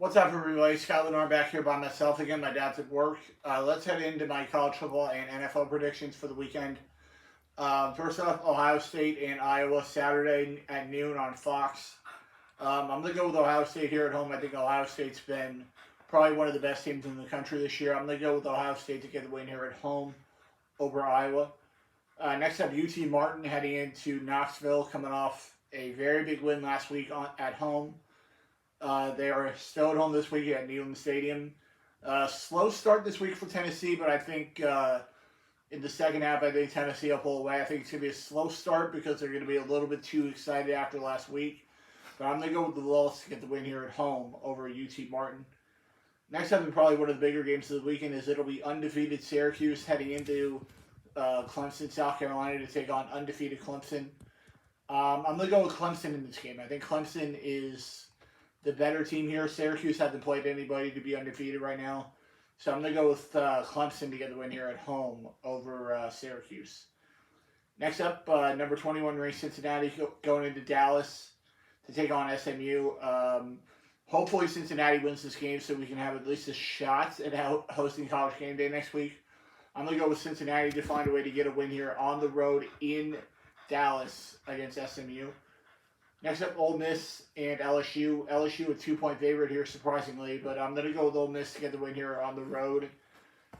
What's up, everybody? Scott Lenore back here by myself again. My dad's at work. Let's head into my college football and NFL predictions for the weekend. First off, Ohio State and Iowa Saturday at noon on Fox. I'm going to go with Ohio State here at home. I think Ohio State's been probably one of the best teams in the country this year. I'm going to go with Ohio State to get the win here at home over Iowa. Next up, UT Martin heading into Knoxville, coming off a very big win last week at home. They are still at home this week at Neyland Stadium. Slow start this week for Tennessee, but I think in the second half, I think Tennessee will pull away. I think it's going to be a slow start because they're going to be a little bit too excited after last week. But I'm going to go with the Wolves to get the win here at home over UT Martin. Next up, and probably one of the bigger games of the weekend, is it'll be undefeated Syracuse heading into Clemson, South Carolina to take on undefeated Clemson. I'm going to go with Clemson in this game. I think Clemson is the better team here. Syracuse hasn't played anybody to be undefeated right now. So I'm going to go with Clemson to get the win here at home over Syracuse. Next up, number 21 ranked Cincinnati going into Dallas to take on SMU. Hopefully Cincinnati wins this game so we can have at least a shot at hosting College Game Day next week. I'm going to go with Cincinnati to find a way to get a win here on the road in Dallas against SMU. Next up, Ole Miss and LSU. LSU a 2-point favorite here, surprisingly, but I'm going to go with Ole Miss to get the win here on the road.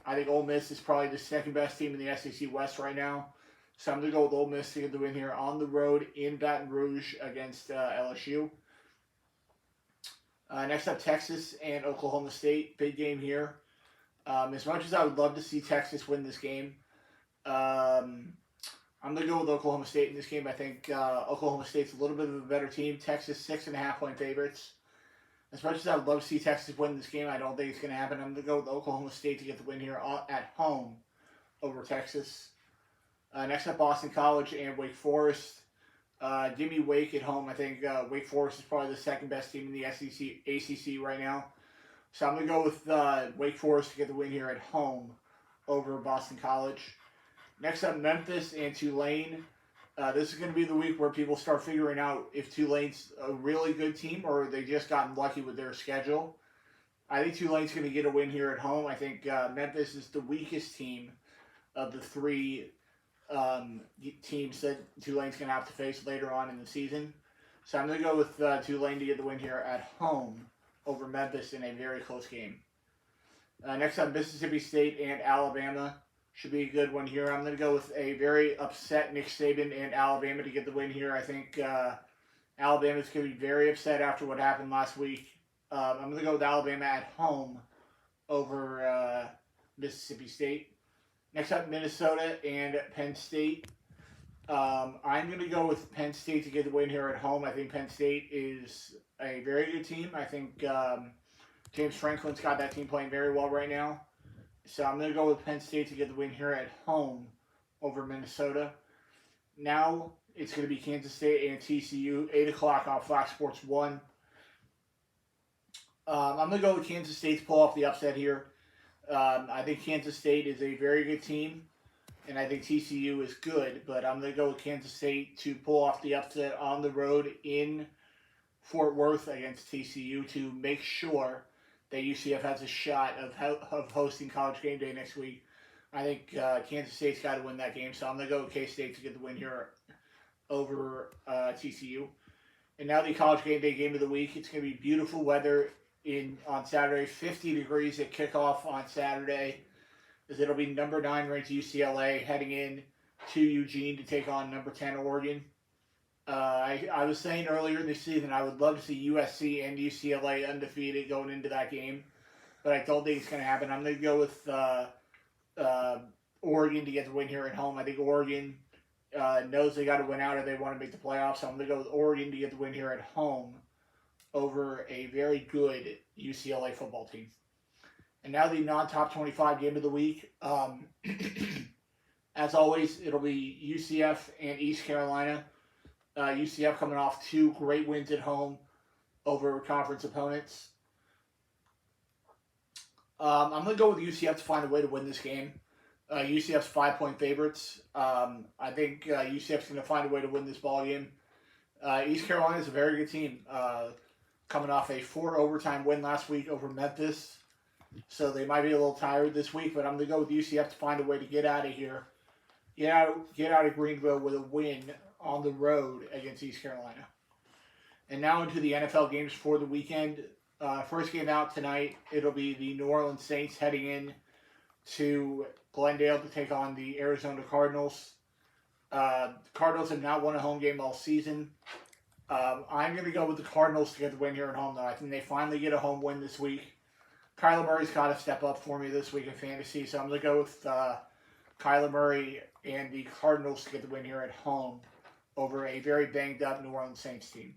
I think Ole Miss is probably the second best team in the SEC West right now, so I'm going to go with Ole Miss to get the win here on the road in Baton Rouge against LSU. Next up, Texas and Oklahoma State. Big game here. As much as I would love to see Texas win this game, I'm going to go with Oklahoma State in this game. I think Oklahoma State's a little bit of a better team. Texas, 6.5-point favorites. As much as I would love to see Texas win this game, I don't think it's going to happen. I'm going to go with Oklahoma State to get the win here at home over Texas. Next up, Boston College and Wake Forest. Give me Wake at home. I think Wake Forest is probably the second best team in the ACC right now. So I'm going to go with Wake Forest to get the win here at home over Boston College. Next up, Memphis and Tulane. This is going to be the week where people start figuring out if Tulane's a really good team or they just gotten lucky with their schedule. I think Tulane's going to get a win here at home. I think Memphis is the weakest team of the three teams that Tulane's going to have to face later on in the season. So I'm going to go with Tulane to get the win here at home over Memphis in a very close game. Next up, Mississippi State and Alabama. Should be a good one here. I'm going to go with a very upset Nick Saban and Alabama to get the win here. I think Alabama's going to be very upset after what happened last week. I'm going to go with Alabama at home over Mississippi State. Next up, Minnesota and Penn State. I'm going to go with Penn State to get the win here at home. I think Penn State is a very good team. I think James Franklin's got that team playing very well right now. So I'm going to go with Penn State to get the win here at home over Minnesota. Now it's going to be Kansas State and TCU, 8 o'clock on Fox Sports 1. I'm going to go with Kansas State to pull off the upset here. I think Kansas State is a very good team, and I think TCU is good, but I'm going to go with Kansas State to pull off the upset on the road in Fort Worth against TCU to make sure that UCF has a shot of hosting College Game Day next week. I think Kansas State's got to win that game, so I'm going to go with K-State to get the win here over TCU. And now the College Game Day game of the week. It's going to be beautiful weather on Saturday, 50 degrees at kickoff on Saturday, as it'll be number 9 ranked UCLA heading in to Eugene to take on number 10 Oregon. I was saying earlier in the season I would love to see USC and UCLA undefeated going into that game, but I don't think it's going to happen. I'm going to go with Oregon to get the win here at home. I think Oregon knows they got to win out if they want to make the playoffs, so I'm going to go with Oregon to get the win here at home over a very good UCLA football team. And now the non-top 25 game of the week. As always, it'll be UCF and East Carolina. UCF coming off 2 great wins at home over conference opponents. I'm going to go with UCF to find a way to win this game. UCF's 5-point favorites. I think UCF's going to find a way to win this ball game. East Carolina is a very good team. coming off a 4-overtime win last week over Memphis. So they might be a little tired this week, but I'm going to go with UCF to find a way to get out of here. Get out of Greenville with a win on the road against East Carolina. And now into the NFL games for the weekend. First game out tonight, it'll be the New Orleans Saints heading in to Glendale to take on the Arizona Cardinals. The Cardinals have not won a home game all season. I'm going to go with the Cardinals to get the win here at home, though. I think they finally get a home win this week. Kyler Murray's got to step up for me this week in fantasy, so I'm going to go with Kyler Murray and the Cardinals to get the win here at home over a very banged-up New Orleans Saints team.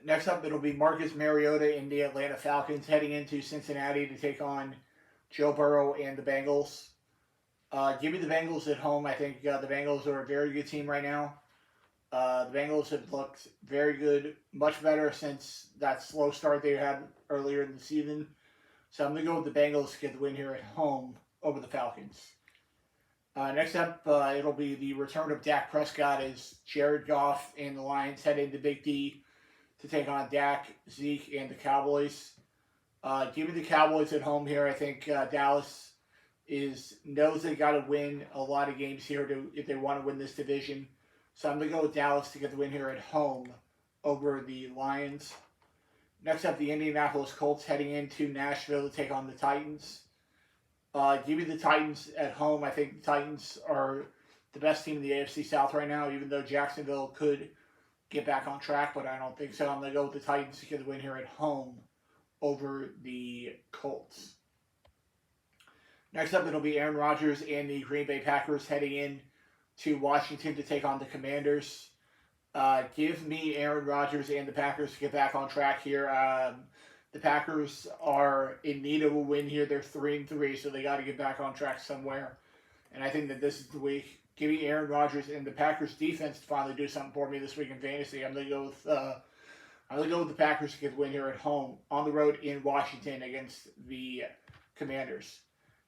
Next up, it'll be Marcus Mariota and the Atlanta Falcons heading into Cincinnati to take on Joe Burrow and the Bengals. Give me the Bengals at home. I think the Bengals are a very good team right now. The Bengals have looked very good, much better since that slow start they had earlier in the season. So I'm going to go with the Bengals to get the win here at home over the Falcons. Next up, it'll be the return of Dak Prescott as Jared Goff and the Lions head into Big D to take on Dak, Zeke, and the Cowboys. Give me the Cowboys at home here. I think Dallas knows they got to win a lot of games here if they want to win this division. So I'm going to go with Dallas to get the win here at home over the Lions. Next up, the Indianapolis Colts heading into Nashville to take on the Titans. Give me the Titans at home. I think the Titans are the best team in the AFC South right now, even though Jacksonville could get back on track, but I don't think so. I'm going to go with the Titans to get the win here at home over the Colts. Next up, it'll be Aaron Rodgers and the Green Bay Packers heading in to Washington to take on the Commanders. Give me Aaron Rodgers and the Packers to get back on track here. The Packers are in need of a win here. They're 3-3, so they got to get back on track somewhere. And I think that this is the week. Give me Aaron Rodgers and the Packers defense to finally do something for me this week in fantasy. I'm gonna go with the Packers to get the win here at home on the road in Washington against the Commanders.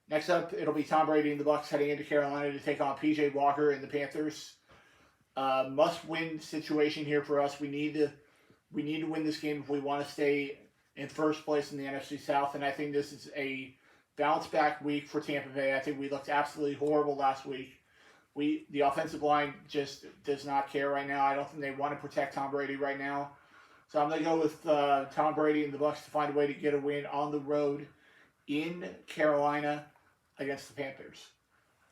Next up, it'll be Tom Brady and the Bucs heading into Carolina to take on PJ Walker and the Panthers. Must-win situation here for us. We need to win this game if we want to stay in first place in the NFC South, and I think this is a bounce-back week for Tampa Bay. I think we looked absolutely horrible last week. The offensive line just does not care right now. I don't think they want to protect Tom Brady right now. So I'm going to go with Tom Brady and the Bucs to find a way to get a win on the road in Carolina against the Panthers.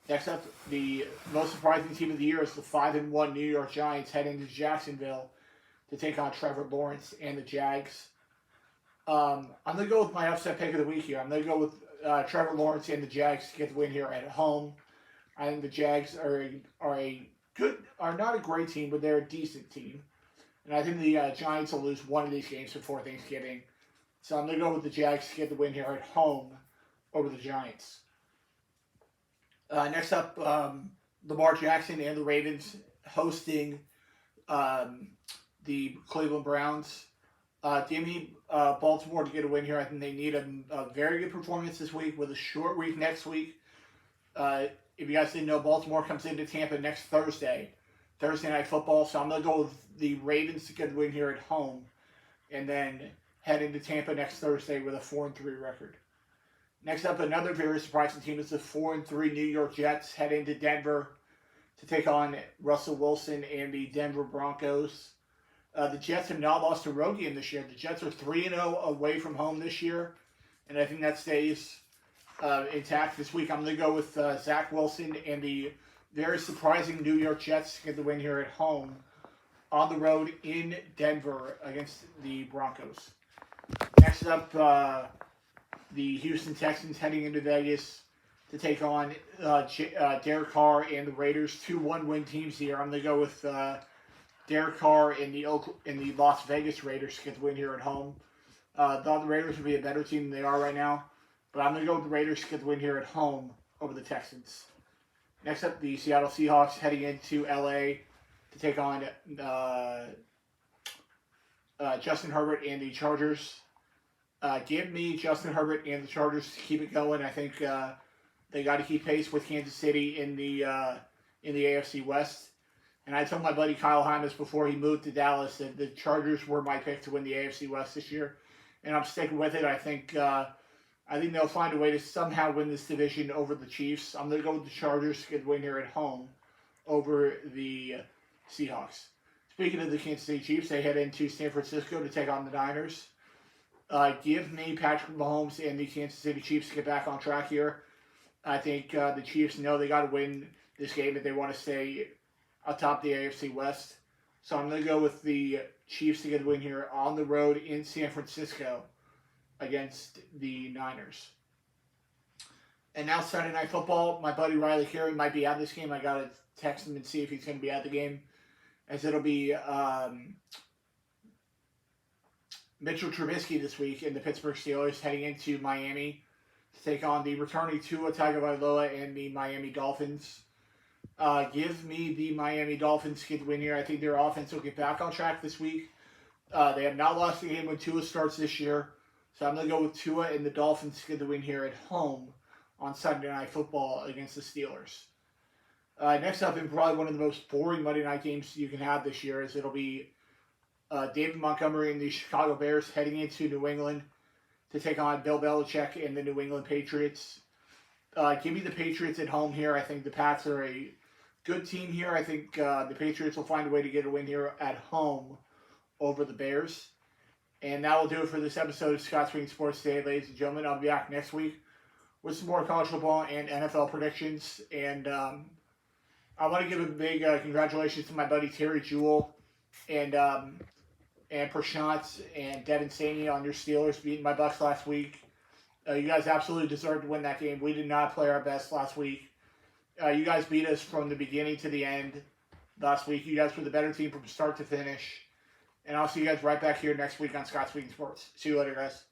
Next up, the most surprising team of the year is the 5-1 New York Giants heading to Jacksonville to take on Trevor Lawrence and the Jags. I'm going to go with my upset pick of the week here. I'm going to go with Trevor Lawrence and the Jags to get the win here at home. I think the Jags are not a great team, but they're a decent team. And I think the Giants will lose one of these games before Thanksgiving. So I'm going to go with the Jags to get the win here at home over the Giants. Next up, Lamar Jackson and the Ravens hosting the Cleveland Browns. Give me Baltimore to get a win here. I think they need a very good performance this week with a short week next week. If you guys didn't know, Baltimore comes into Tampa next Thursday Night Football. So I'm going to go with the Ravens to get the win here at home and then head into Tampa next Thursday with a 4-3 record. Next up, another very surprising team is the 4-3 New York Jets head into Denver to take on Russell Wilson and the Denver Broncos. The Jets have not lost a road game this year. The Jets are 3-0 away from home this year, and I think that stays intact this week. I'm going to go with Zach Wilson and the very surprising New York Jets to get the win here at home on the road in Denver against the Broncos. Next up, the Houston Texans heading into Vegas to take on Derek Carr and the Raiders. 2 1-win teams here. I'm going to go with Derek Carr and the Las Vegas Raiders to get the win here at home. Thought the Raiders would be a better team than they are right now, but I'm going to go with the Raiders to get the win here at home over the Texans. Next up, the Seattle Seahawks heading into LA to take on Justin Herbert and the Chargers. Give me Justin Herbert and the Chargers to keep it going. I think they got to keep pace with Kansas City in the AFC West. And I told my buddy Kyle Hymas before he moved to Dallas that the Chargers were my pick to win the AFC West this year, and I'm sticking with it. I think they'll find a way to somehow win this division over the Chiefs. I'm going to go with the Chargers to get the win here at home over the Seahawks. Speaking of the Kansas City Chiefs, they head into San Francisco to take on the Niners. Give me Patrick Mahomes and the Kansas City Chiefs to get back on track here. I think the Chiefs know they got to win this game if they want to stay atop the AFC West. So I'm going to go with the Chiefs to get the win here on the road in San Francisco against the Niners. And now Sunday Night Football. My buddy Riley Carey might be at this game. I got to text him and see if he's going to be at the game. As it'll be Mitchell Trubisky this week in the Pittsburgh Steelers heading into Miami to take on the returning Tua Tagovailoa and the Miami Dolphins. Give me the Miami Dolphins to get the win here. I think their offense will get back on track this week. They have not lost a game when Tua starts this year. So I'm going to go with Tua and the Dolphins to get the win here at home on Sunday Night Football against the Steelers. Next up, and probably one of the most boring Monday night games you can have this year, is it'll be David Montgomery and the Chicago Bears heading into New England to take on Bill Belichick and the New England Patriots. Give me the Patriots at home here. I think the Pats are a good team here. I think the Patriots will find a way to get a win here at home over the Bears. And that will do it for this episode of Scott Swing Sports Today, ladies and gentlemen. I'll be back next week with some more college football and NFL predictions. And I want to give a big congratulations to my buddy Terry Jewell and Prashant and Devin Staney on your Steelers beating my Bucks last week. You guys absolutely deserved to win that game. We did not play our best last week. You guys beat us from the beginning to the end last week. You guys were the better team from start to finish. And I'll see you guys right back here next week on Scott Speaking Sports. See you later, guys.